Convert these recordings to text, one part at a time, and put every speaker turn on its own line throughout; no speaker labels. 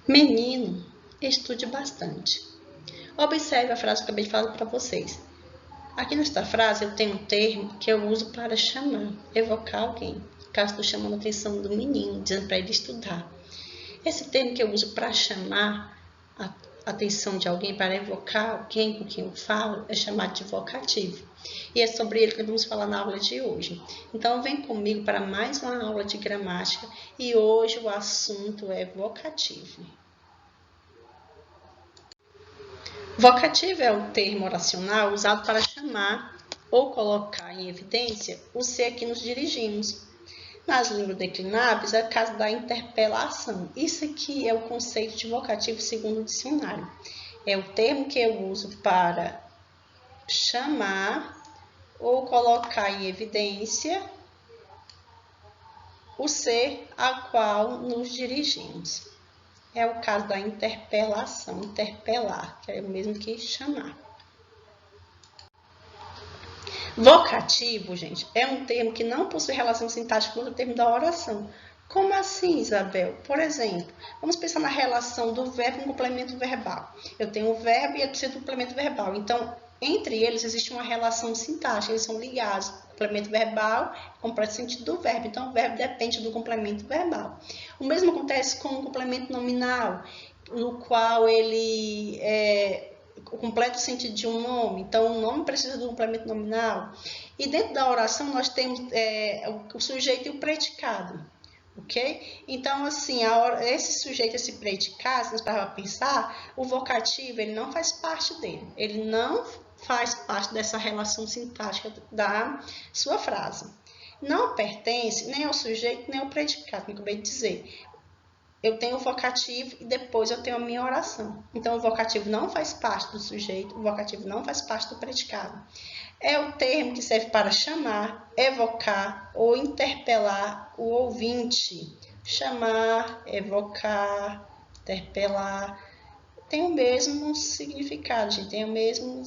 Menino, estude bastante. Observe a frase que eu acabei de falar para vocês. Aqui nesta frase eu tenho um termo que eu uso para chamar, evocar alguém. Caso estou chamando a atenção do menino, dizendo para ele estudar. Esse termo que eu uso para chamar a atenção de alguém, para evocar alguém com quem eu falo, é chamado de vocativo. E é sobre ele que vamos falar na aula de hoje. Então, vem comigo para mais uma aula de gramática e hoje o assunto é vocativo. Vocativo é o termo oracional usado para chamar ou colocar em evidência o ser a que nos dirigimos. Nas línguas declináveis, é o caso da interpelação. Isso aqui é o conceito de vocativo segundo o dicionário. É o termo que eu uso para chamar ou colocar em evidência o ser a qual nos dirigimos. É o caso da interpelação, interpelar, que é o mesmo que chamar. Vocativo, gente, é um termo que não possui relação sintática com o termo da oração. Como assim, Isabel? Por exemplo, vamos pensar na relação do verbo com o complemento verbal. Eu tenho o verbo e eu preciso do complemento verbal. Então, entre eles existe uma relação sintática, eles são ligados. O complemento verbal completa o sentido do verbo. Então, o verbo depende do complemento verbal. O mesmo acontece com o complemento nominal, no qual ele completa o sentido de um nome. Então, o nome precisa do complemento nominal. E dentro da oração, nós temos o sujeito e o predicado. Ok? Então, assim, esse sujeito, esse predicado, se nós pararmos para pensar, o vocativo, ele não faz parte dele. Ele não faz parte dessa relação sintática da sua frase. Não pertence nem ao sujeito, nem ao predicado, como eu acabei de dizer. Eu tenho o vocativo e depois eu tenho a minha oração. Então, o vocativo não faz parte do sujeito, o vocativo não faz parte do predicado. É o termo que serve para chamar, evocar ou interpelar o ouvinte. Chamar, evocar, interpelar, tem o mesmo significado, gente, tem a mesma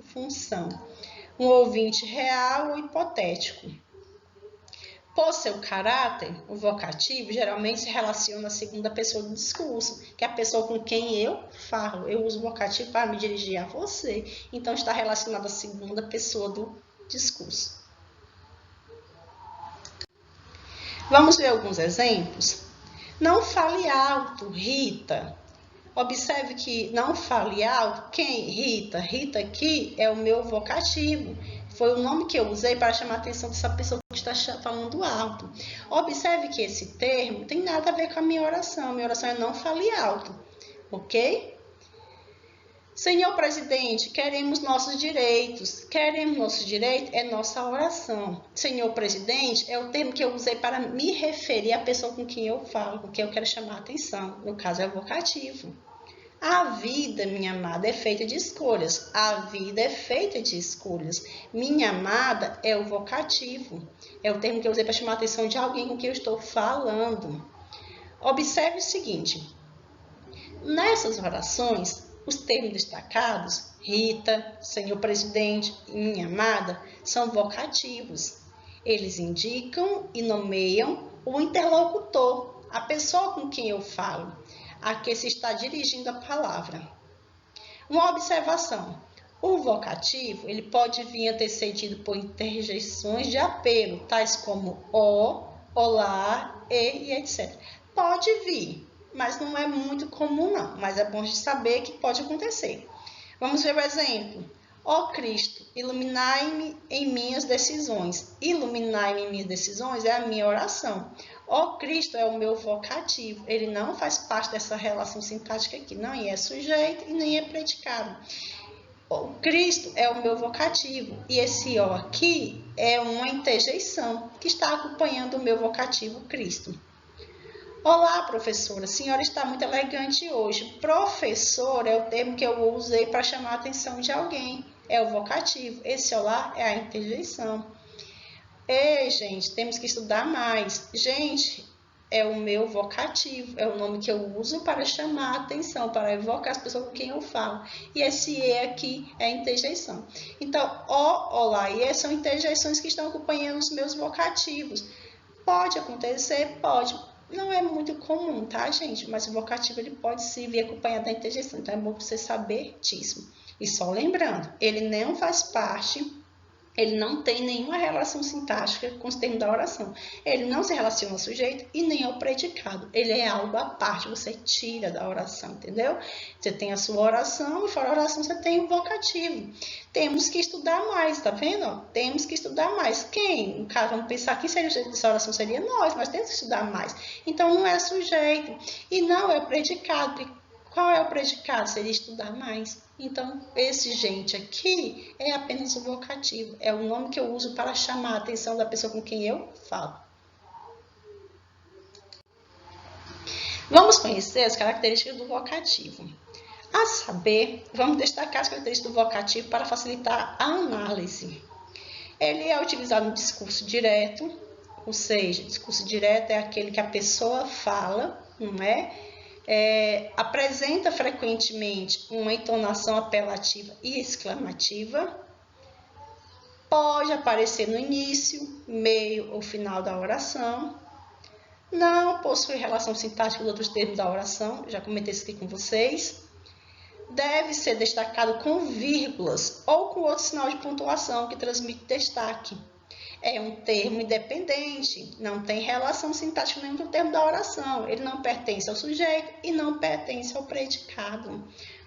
função. Um ouvinte real ou hipotético. Por seu caráter, o vocativo geralmente se relaciona à segunda pessoa do discurso, que é a pessoa com quem eu falo. Eu uso o vocativo para me dirigir a você, então está relacionado à segunda pessoa do discurso. Vamos ver alguns exemplos? Não fale alto, Rita. Observe que não fale alto. Quem? Rita. Rita aqui é o meu vocativo. Foi o nome que eu usei para chamar a atenção dessa pessoa que está falando alto. Observe que esse termo não tem nada a ver com a minha oração. A minha oração é não fale alto. Ok? Senhor presidente, queremos nossos direitos. Queremos nossos direitos é nossa oração. Senhor presidente é o termo que eu usei para me referir à pessoa com quem eu falo, com quem eu quero chamar a atenção. No caso, é o vocativo. A vida, minha amada, é feita de escolhas. A vida é feita de escolhas. Minha amada é o vocativo. É o termo que eu usei para chamar a atenção de alguém com quem eu estou falando. Observe o seguinte. Nessas orações, os termos destacados, Rita, Senhor presidente e minha amada, são vocativos. Eles indicam e nomeiam o interlocutor, a pessoa com quem eu falo, a que se está dirigindo a palavra. Uma observação. O vocativo ele pode vir antecedido por interjeições de apelo, tais como o, olá, e etc. Pode vir, mas não é muito comum não, mas é bom de saber que pode acontecer. Vamos ver o exemplo. Ó Cristo, iluminai-me em minhas decisões. Iluminai-me em minhas decisões é a minha oração. Ó Cristo é o meu vocativo. Ele não faz parte dessa relação sintática aqui. Não é sujeito e nem é predicado. O Cristo é o meu vocativo. E esse ó aqui é uma interjeição que está acompanhando o meu vocativo Cristo. Olá, professora. A senhora está muito elegante hoje. Professor é o termo que eu usei para chamar a atenção de alguém. É o vocativo. Esse olá é a interjeição. Ei, gente, temos que estudar mais. Gente, é o meu vocativo. É o nome que eu uso para chamar a atenção, para evocar as pessoas com quem eu falo. E esse e aqui é a interjeição. Então, ó, olá e são interjeições que estão acompanhando os meus vocativos. Pode acontecer? Pode. Não é muito comum, tá, gente? Mas o vocativo ele pode se vir acompanhado da interjeição. Então é bom você saber disso. E só lembrando, ele não faz parte, ele não tem nenhuma relação sintática com os termos da oração. Ele não se relaciona ao sujeito e nem ao predicado. Ele é algo à parte, você tira da oração, entendeu? Você tem a sua oração e fora a oração você tem o vocativo. Temos que estudar mais, tá vendo? Temos que estudar mais. Quem? No caso, vamos pensar quem seria o sujeito dessa oração? Seria nós temos que estudar mais. Então não é sujeito e não é o predicado. Qual é o predicado? Seria estudar mais. Então, esse gente aqui é apenas o vocativo. É o nome que eu uso para chamar a atenção da pessoa com quem eu falo. Vamos conhecer as características do vocativo. A saber, vamos destacar as características do vocativo para facilitar a análise. Ele é utilizado no discurso direto, ou seja, discurso direto é aquele que a pessoa fala, não é? Apresenta frequentemente uma entonação apelativa e exclamativa, pode aparecer no início, meio ou final da oração, não possui relação sintática com outros termos da oração, já comentei isso aqui com vocês, deve ser destacado com vírgulas ou com outro sinal de pontuação que transmite destaque. É um termo independente, não tem relação sintática nenhum com o termo da oração. Ele não pertence ao sujeito e não pertence ao predicado,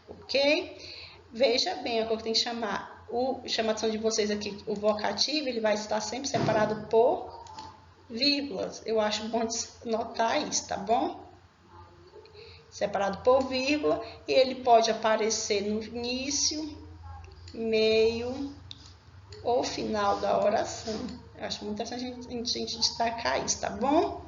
ok? Veja bem, o que eu tenho que chamar. Chama a atenção de vocês aqui, o vocativo, ele vai estar sempre separado por vírgulas. Eu acho bom notar isso, tá bom? Separado por vírgula, e ele pode aparecer no início, meio ou final da oração. Eu acho muito interessante a gente destacar isso, tá bom?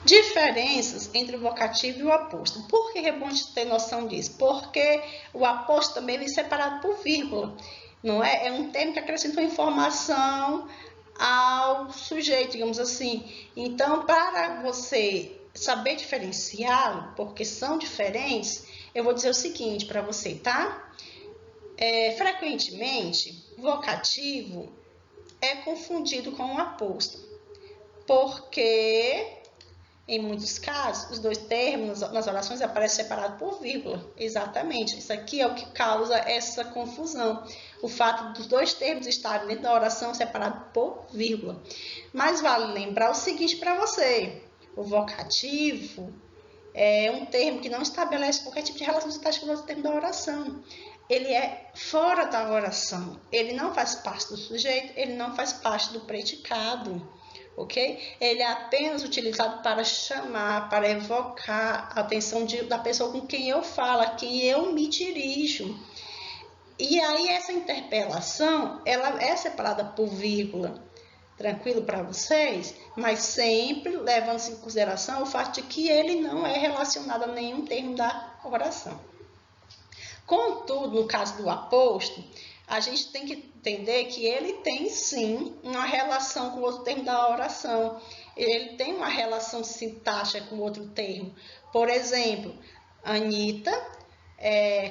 Diferenças entre o vocativo e o apóstrofo. Por que é bom a gente ter noção disso? Porque o apóstrofo também vem separado por vírgula, não é? É um termo que acrescenta uma informação ao sujeito, digamos assim. Então, para você saber diferenciá-lo, porque são diferentes, eu vou dizer o seguinte para você, tá? Frequentemente, vocativo é confundido com o apóstrofo, porque, em muitos casos, os dois termos nas orações aparecem separados por vírgula. Exatamente, isso aqui é o que causa essa confusão, o fato dos dois termos estarem dentro da oração separados por vírgula. Mas vale lembrar o seguinte para você, o vocativo é um termo que não estabelece qualquer tipo de relação sintática com o termo da oração. Ele é fora da oração, ele não faz parte do sujeito, ele não faz parte do predicado, ok? Ele é apenas utilizado para chamar, para evocar a atenção da pessoa com quem eu falo, a quem eu me dirijo. E aí essa interpelação, ela é separada por vírgula, tranquilo para vocês? Mas sempre levando-se em consideração o fato de que ele não é relacionado a nenhum termo da oração. Contudo, no caso do apóstolo, a gente tem que entender que ele tem sim uma relação com outro termo da oração. Ele tem uma relação sintática com outro termo. Por exemplo, Anitta,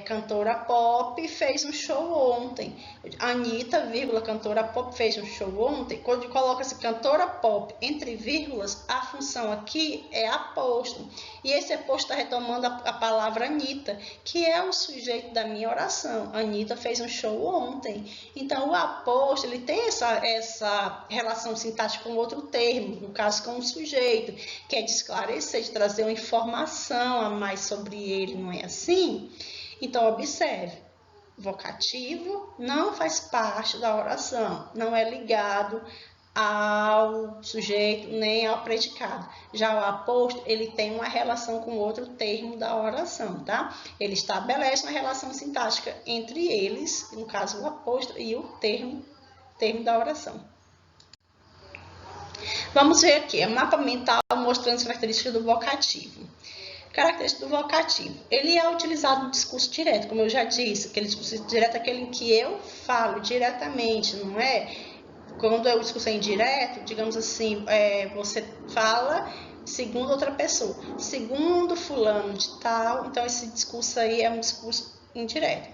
cantora pop, fez um show ontem. Anitta, vírgula, cantora pop, fez um show ontem. Quando coloca-se cantora pop entre vírgulas, a função aqui é apóstrofo. E esse apóstrofo está retomando a palavra Anitta, que é o sujeito da minha oração. Anitta fez um show ontem. Então, o apóstrofo ele tem essa relação sintática com outro termo, no caso com o sujeito, que é de esclarecer, de trazer uma informação a mais sobre ele, não é assim? Então, observe, vocativo não faz parte da oração, não é ligado ao sujeito nem ao predicado. Já o apóstrofo, ele tem uma relação com outro termo da oração, tá? Ele estabelece uma relação sintática entre eles, no caso o apóstrofo e o termo da oração. Vamos ver aqui, é mapa mental mostrando as características do vocativo. Característica do vocativo. Ele é utilizado no discurso direto, como eu já disse. Aquele discurso direto é aquele em que eu falo diretamente, não é? Quando o discurso é indireto, digamos assim, você fala segundo outra pessoa. Segundo fulano de tal, então esse discurso aí é um discurso indireto.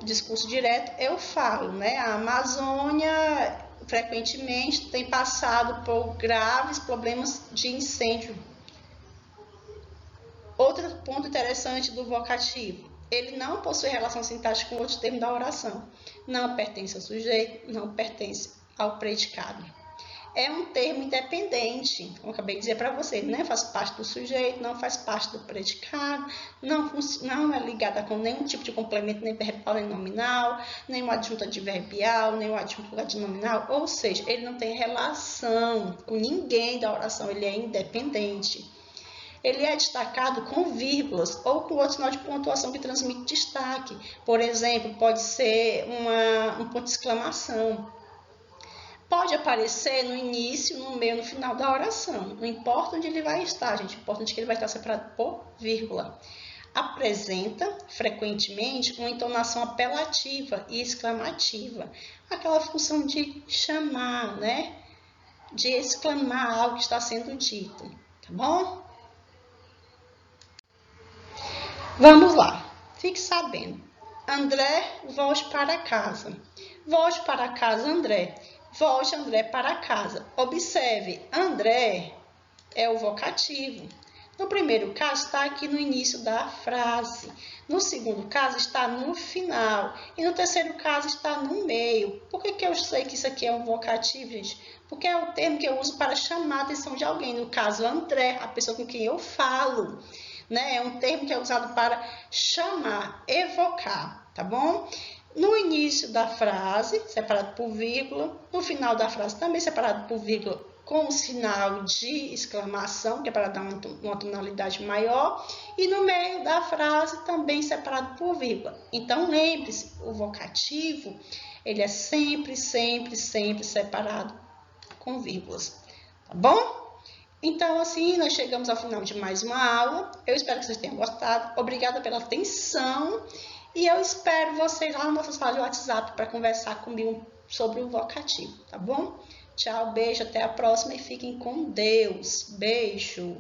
Discurso direto, eu falo, né? A Amazônia frequentemente tem passado por graves problemas de incêndio. Outro ponto interessante do vocativo: ele não possui relação sintática com outros termos da oração. Não pertence ao sujeito, não pertence ao predicado. É um termo independente, como eu acabei de dizer para você, ele não faz parte do sujeito, não faz parte do predicado, não é ligada com nenhum tipo de complemento, nem verbal, nem nominal, nem uma adjunta adverbial, nem uma adjunta adnominal, ou seja, ele não tem relação com ninguém da oração, ele é independente. Ele é destacado com vírgulas ou com outro sinal de pontuação que transmite destaque. Por exemplo, pode ser um ponto de exclamação. Pode aparecer no início, no meio, no final da oração. Não importa onde ele vai estar, gente. O importante é que ele vai estar separado por vírgula. Apresenta, frequentemente, uma entonação apelativa e exclamativa. Aquela função de chamar, né? De exclamar algo que está sendo dito. Tá bom? Vamos lá. Fique sabendo. André, volte para casa. Volte para casa, André. Volte, André, para casa. Observe, André é o vocativo. No primeiro caso, está aqui no início da frase. No segundo caso, está no final. E no terceiro caso, está no meio. Por que eu sei que isso aqui é um vocativo, gente? Porque é o termo que eu uso para chamar a atenção de alguém. No caso, André, a pessoa com quem eu falo. Né? É um termo que é usado para chamar, evocar, tá bom? No início da frase, separado por vírgula. No final da frase, também separado por vírgula, com o sinal de exclamação, que é para dar uma tonalidade maior. E no meio da frase, também separado por vírgula. Então, lembre-se, o vocativo, ele é sempre separado com vírgulas, tá bom? Então, assim, nós chegamos ao final de mais uma aula. Eu espero que vocês tenham gostado. Obrigada pela atenção. E eu espero vocês lá na nossa sala de WhatsApp para conversar comigo sobre o vocativo, tá bom? Tchau, beijo, até a próxima e fiquem com Deus. Beijo!